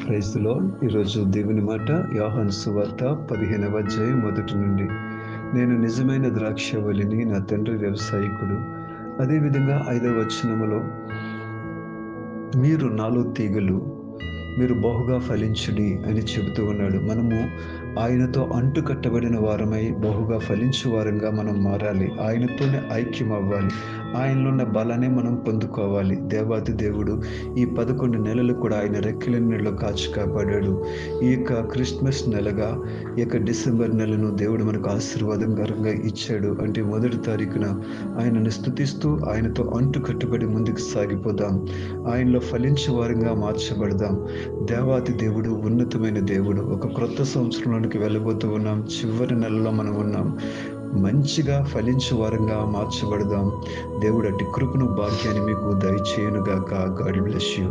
Praise the lord. ఈరోజు దేవుని మాట యోహాను సువార్త 15వ అధ్యాయం మొదటి నుండి. నేను నిజమైన ద్రాక్షవల్లిని, నా తండ్రి వ్యవసాయకుడు. అదేవిధంగా 5వ వచనములో, మీరు నాలో తీగలు, మీరు బహుగా ఫలించుడి అని చెబుతూ ఉన్నాడు. మనము ఆయనతో అంటు కట్టబడిన వారమై బహుగా ఫలించు వారంగా మనం మారాలి. ఆయనతోనే ఐక్యం అవ్వాలి. ఆయనలో ఉన్న బలాన్ని మనం పొందుకోవాలి. దేవాతి దేవుడు ఈ 11 నెలలు కూడా ఆయన రెక్కల నీడలో కాచి కాపాడాడు. ఈ యొక్క క్రిస్మస్ నెలగా, ఈ యొక్క డిసెంబర్ నెలను దేవుడు మనకు ఆశీర్వాదకరంగా ఇచ్చాడు. అంటే 1వ తారీఖున ఆయనను స్తుతిస్తూ ఆయనతో అంటు కట్టుబడి ముందుకు సాగిపోదాం. ఆయనలో ఫలించే వారంగా మార్చబడదాం. దేవాతి దేవుడు ఉన్నతమైన దేవుడు. ఒక క్రొత్త సంవత్సరంలోనికి వెళ్ళబోతూ ఉన్నాం. చివరి నెలలో మనం ఉన్నాం. మంచిగా ఫలించే వారంగా మార్చబడదాం. దేవుడు అట్టి కృపను భాగ్యాన్ని మీకు దయచేయునుగాక. God bless you.